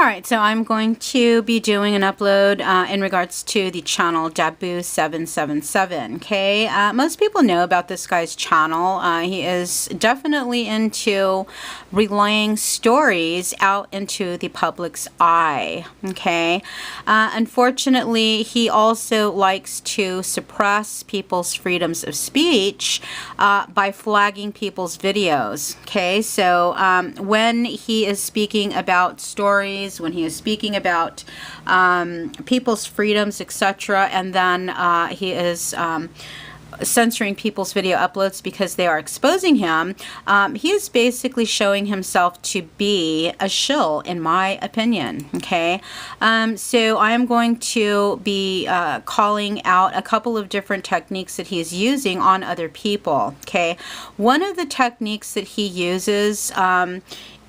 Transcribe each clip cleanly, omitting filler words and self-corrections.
Alright, so I'm going to be doing an upload in regards to the channel Dahboo 777. Okay, most people know about this guy's channel. He is definitely into relaying stories out into the public's eye. Okay, unfortunately, he also likes to suppress people's freedoms of speech by flagging people's videos. Okay, so when he is speaking about stories, when he is speaking about people's freedoms, etc., and then he is censoring people's video uploads because they are exposing him, he is basically showing himself to be a shill, in my opinion. Okay, so I am going to be calling out a couple of different techniques that he's using on other people. Okay, one of the techniques that he uses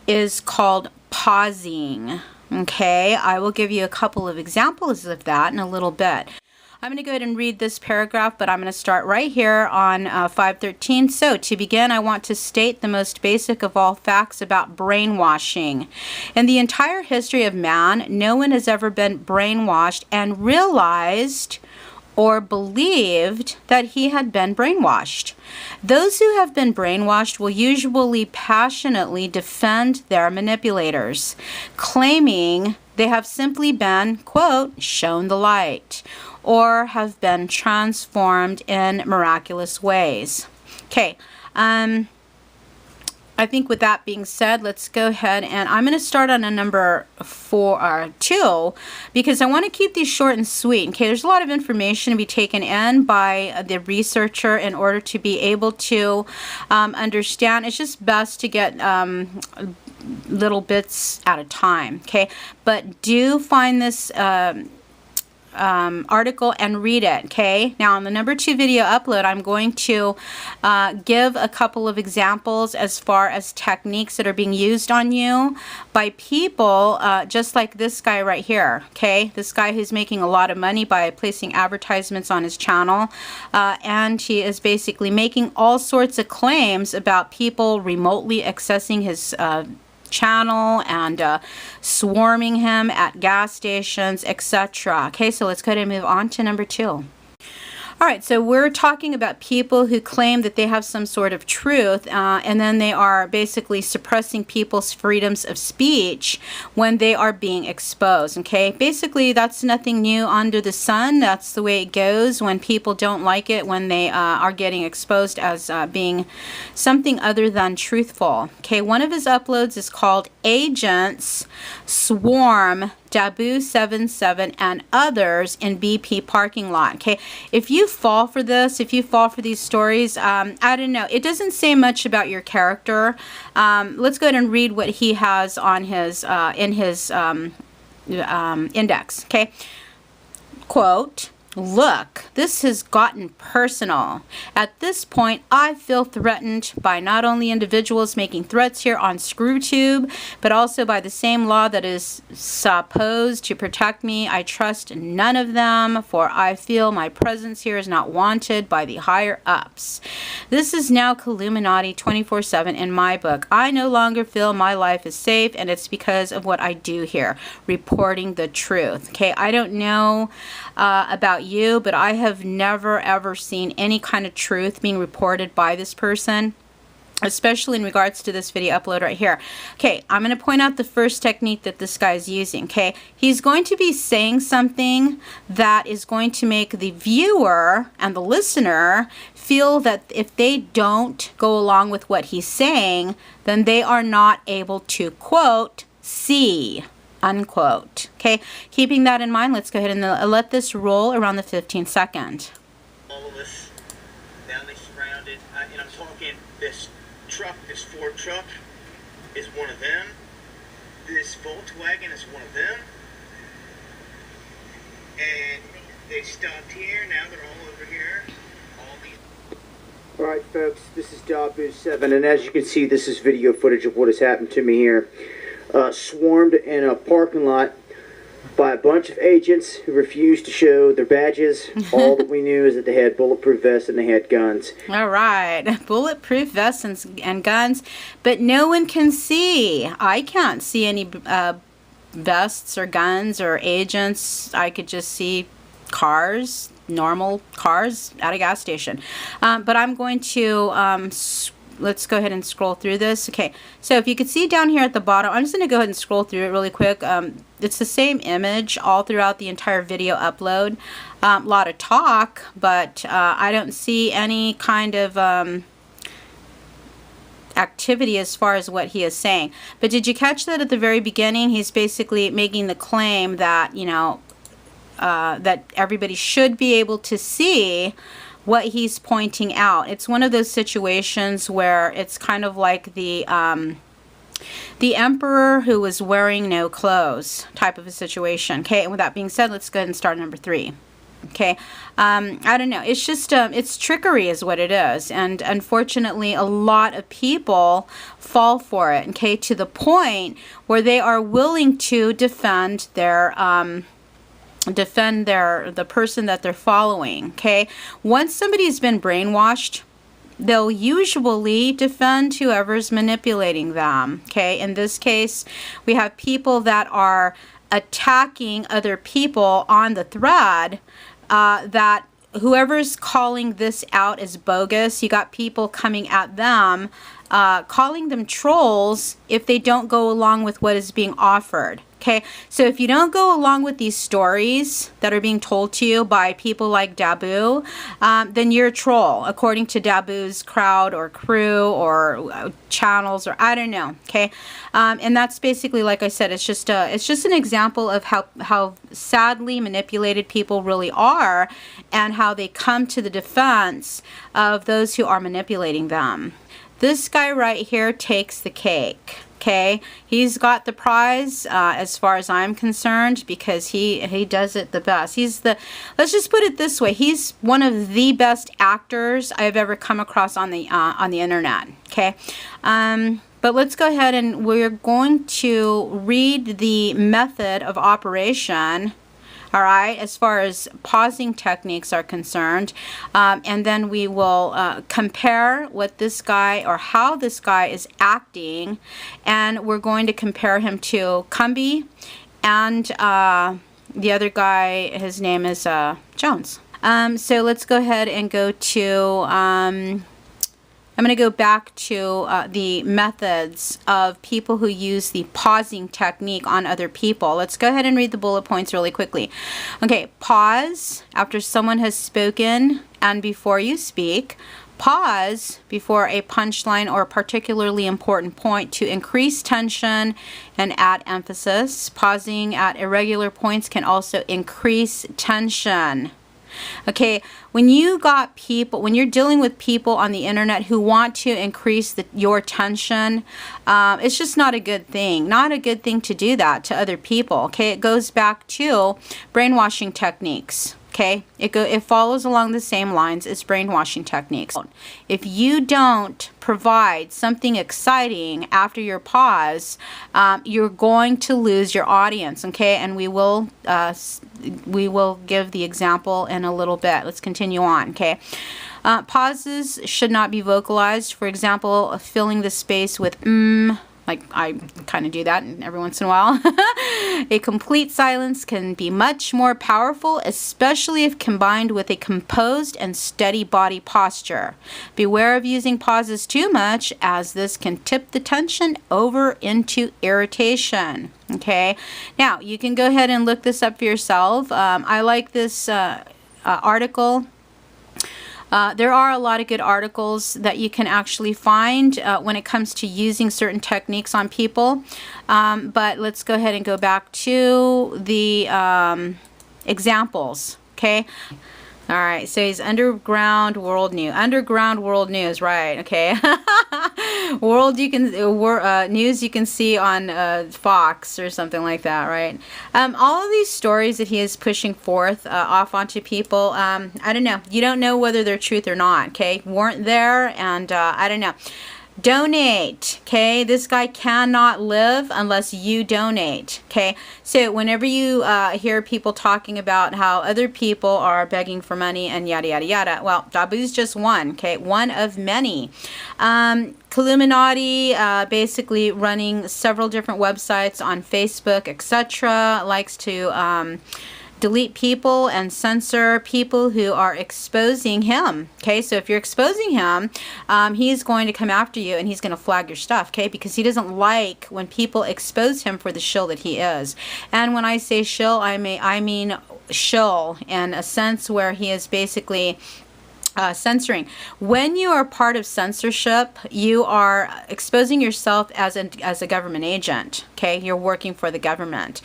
is called pausing. Okay, I will give you a couple of examples of that in a little bit. I'm going to go ahead and read this paragraph, but I'm going to start right here on 513. So, to begin, I want to state the most basic of all facts about brainwashing. In the entire history of man, no one has ever been brainwashed and realized or believed that he had been brainwashed. Those who have been brainwashed will usually passionately defend their manipulators, claiming they have simply been, quote, shown the light, or have been transformed in miraculous ways. Okay, I think with that being said, let's go ahead and I'm going to start on a number 2 because I want to keep these short and sweet. Okay, there's a lot of information to be taken in by the researcher in order to be able to understand. It's just best to get little bits at a time. Okay, but do find this article and read it. Okay, now on the number 2 video upload, I'm going to give a couple of examples as far as techniques that are being used on you by people just like this guy right here. Okay, this guy who's making a lot of money by placing advertisements on his channel, and he is basically making all sorts of claims about people remotely accessing his channel and swarming him at gas stations, etc. Okay, so let's go ahead and move on to number 2. Alright, so we're talking about people who claim that they have some sort of truth and then they are basically suppressing people's freedoms of speech when they are being exposed. Okay, basically that's nothing new under the sun. That's the way it goes when people don't like it, when they are getting exposed as being something other than truthful. Okay, one of his uploads is called Agents Swarm Dahboo 77 and Others in BP Parking Lot. Okay, if you fall for this, if you fall for these stories, I don't know, it doesn't say much about your character. Let's go ahead and read what he has on his in his index. Okay, quote, "Look, this has gotten personal. At this point, I feel threatened by not only individuals making threats here on ScrewTube, but also by the same law that is supposed to protect me. I trust none of them, for I feel my presence here is not wanted by the higher-ups. This is now Illuminati 24/7 in my book. I no longer feel my life is safe, and it's because of what I do here, reporting the truth." Okay, I don't know about you, but I have never ever seen any kind of truth being reported by this person, especially in regards to this video upload right here. Okay, I'm going to point out the first technique that this guy is using. Okay, he's going to be saying something that is going to make the viewer and the listener feel that if they don't go along with what he's saying, then they are not able to, quote, see, unquote. Okay, keeping that in mind, let's go ahead and let this roll around the 15th second. All of us, now they surrounded, and I'm talking this truck, this Ford truck is one of them. This Volkswagen is one of them. And they stopped here, now they're all over here. All these. Alright folks, this is Dahboo 7, and as you can see, this is video footage of what has happened to me here. Swarmed in a parking lot by a bunch of agents who refused to show their badges. All that we knew is that they had bulletproof vests and they had guns. All right, bulletproof vests and guns, but no one can see. I can't see any vests or guns or agents. I could just see cars, normal cars at a gas station. But I'm going to let's go ahead and scroll through this. Okay, so if you could see down here at the bottom, I'm just going to go ahead and scroll through it really quick. It's the same image all throughout the entire video upload. A lot of talk, but I don't see any kind of activity as far as what he is saying. But did you catch that at the very beginning? He's basically making the claim that, you know, that everybody should be able to see what he's pointing out. It's one of those situations where it's kind of like the emperor who was wearing no clothes type of a situation. Okay, and with that being said, let's go ahead and start number 3. Okay, I don't know. It's just, it's trickery is what it is. And unfortunately, a lot of people fall for it, okay, to the point where they are willing to defend their, the person that they're following, okay? Once somebody's been brainwashed, they'll usually defend whoever's manipulating them, okay? In this case, we have people that are attacking other people on the thread, that whoever's calling this out is bogus. You got people coming at them, calling them trolls if they don't go along with what is being offered. Okay, so if you don't go along with these stories that are being told to you by people like Dahboo, then you're a troll, according to Dahboo's crowd or crew or channels, or I don't know. Okay, and that's basically, like I said, it's just an example of how sadly manipulated people really are, and how they come to the defense of those who are manipulating them. This guy right here takes the cake. Okay, he's got the prize as far as I'm concerned, because he does it the best. Let's just put it this way, he's one of the best actors I've ever come across on the internet. Okay, but let's go ahead and we're going to read the method of operation. All right, as far as pausing techniques are concerned, and then we will compare what this guy, or how this guy is acting, and we're going to compare him to Cumby and the other guy. His name is Jones. So let's go ahead and go to I'm going to go back to the methods of people who use the pausing technique on other people. Let's go ahead and read the bullet points really quickly. Okay, pause after someone has spoken and before you speak. Pause before a punchline or a particularly important point to increase tension and add emphasis. Pausing at irregular points can also increase tension. Okay, when you're dealing with people on the internet who want to increase your tension, it's just not a good thing. Not a good thing to do that to other people. Okay, it goes back to brainwashing techniques. Okay, it follows along the same lines as brainwashing techniques. If you don't provide something exciting after your pause, you're going to lose your audience. Okay, and we will give the example in a little bit. Let's continue on. Okay, pauses should not be vocalized. For example, filling the space with like I kind of do that every once in a while. A complete silence can be much more powerful, especially if combined with a composed and steady body posture. Beware of using pauses too much, as this can tip the tension over into irritation. Okay, now you can go ahead and look this up for yourself. I like this article. There are a lot of good articles that you can actually find when it comes to using certain techniques on people. But let's go ahead and go back to the examples. Okay. All right. So he's underground world news. Underground world news. Right. Okay. News you can see on Fox or something like that, right? All of these stories that he is pushing forth off onto people, I don't know. You don't know whether they're truth or not, okay? Weren't there, and I don't know. Donate, okay? This guy cannot live unless you donate, okay? So whenever you hear people talking about how other people are begging for money and yada, yada, yada, well, Dahboo's just one, okay? One of many. Illuminati, basically running several different websites on Facebook, etc., likes to delete people and censor people who are exposing him. Okay, so if you're exposing him, he's going to come after you and he's going to flag your stuff, okay, because he doesn't like when people expose him for the shill that he is. And when I say shill, I mean shill in a sense where he is basically censoring. When you are part of censorship, you are exposing yourself as a government agent. Okay, you're working for the government,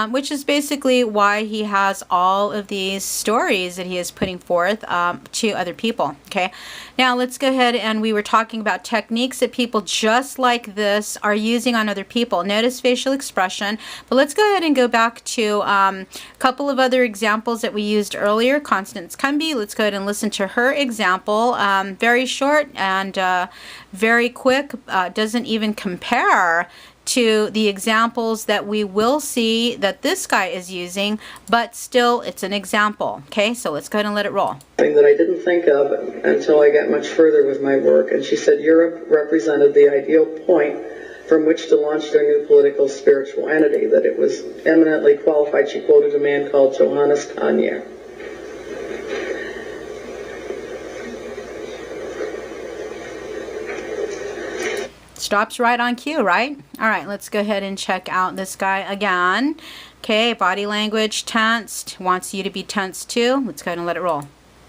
which is basically why he has all of these stories that he is putting forth to other people. Okay, now let's go ahead, and we were talking about techniques that people just like this are using on other people. Notice facial expression, but let's go ahead and go back to a couple of other examples that we used earlier. Constance Cumby, let's go ahead and listen to her example. Very short and very quick, doesn't even compare to the examples that we will see that this guy is using, but still it's an example. Okay, so let's go ahead and let it roll. Thing that I didn't think of until I got much further with my work, and she said Europe represented the ideal point from which to launch their new political spiritual entity, that it was eminently qualified. She quoted a man called Johannes Kanye. Stops right on cue, right? All right, let's go ahead and check out this guy again. Okay, body language, tensed, wants you to be tense too. Let's go ahead and let it roll.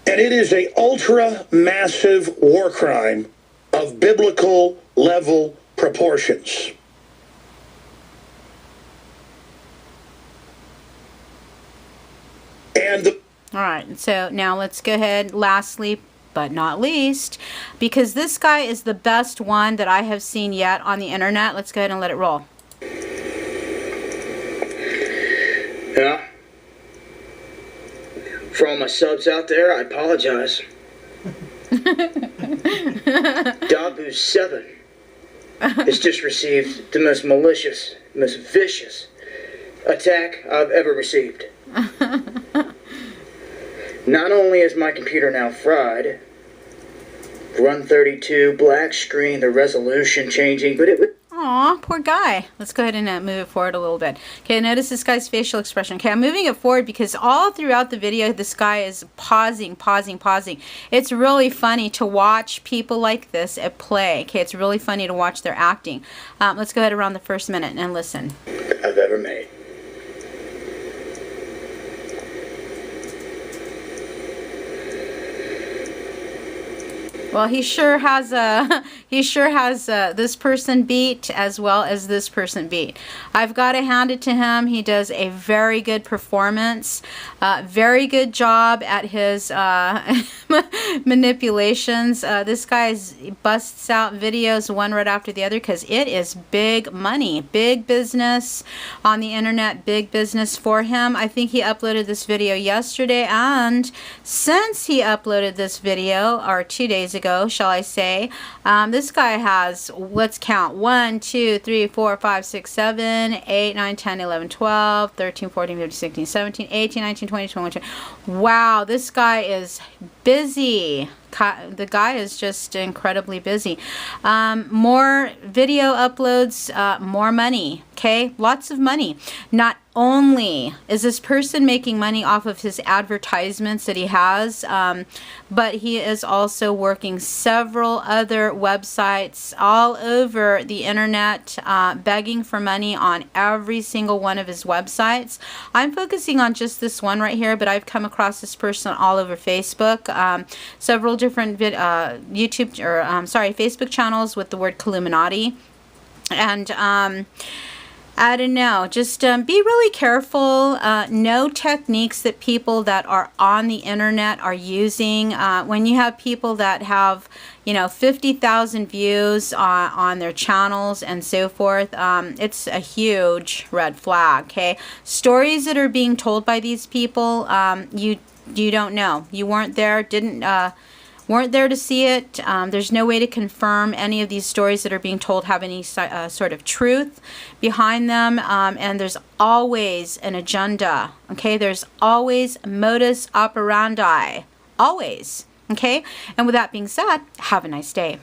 And it is a ultra-massive war crime of biblical level proportions. And all right, so now let's go ahead, lastly, but not least, because this guy is the best one that I have seen yet on the internet. Let's go ahead and let it roll. Yeah. For all my subs out there, I apologize. Dahboo 7 has just received the most malicious, most vicious attack I've ever received. Not only is my computer now fried, run 32, black screen, the resolution changing, but it would... Aw, poor guy. Let's go ahead and move it forward a little bit. Okay, notice this guy's facial expression. Okay, I'm moving it forward because all throughout the video, this guy is pausing. It's really funny to watch people like this at play. Okay, it's really funny to watch their acting. Let's go ahead around the first minute and listen. I've ever made. Well, he sure has this person beat as well as this person beat. I've got to hand it to him. He does a very good performance, very good job at his manipulations. This guy busts out videos one right after the other because it is big money, big business on the internet, big business for him. I think he uploaded this video yesterday, and since he uploaded this video, or 2 days ago, shall I say, this guy has, let's count, 1, 2, 3, 4, 5, 6, 7, 8, 9, 10, 11, 12, 13, 14, 15, 16, 17, 18, 19, 20, 21, 22. Wow, this guy is busy. The guy is just incredibly busy. More video uploads, more money. Okay, lots of money. Not only is this person making money off of his advertisements that he has, but he is also working several other websites all over the internet, begging for money on every single one of his websites. I'm focusing on just this one right here, but I've come across this person all over Facebook. Several different Facebook channels with the word Illuminati. And I don't know, just be really careful. Know techniques that people that are on the internet are using. When you have people that have, 50,000 views on their channels and so forth, it's a huge red flag, okay? Stories that are being told by these people, you don't know. You weren't there, weren't there to see it. There's no way to confirm any of these stories that are being told have any sort of truth behind them. And there's always an agenda. Okay, there's always modus operandi. Always. Okay, and with that being said, have a nice day.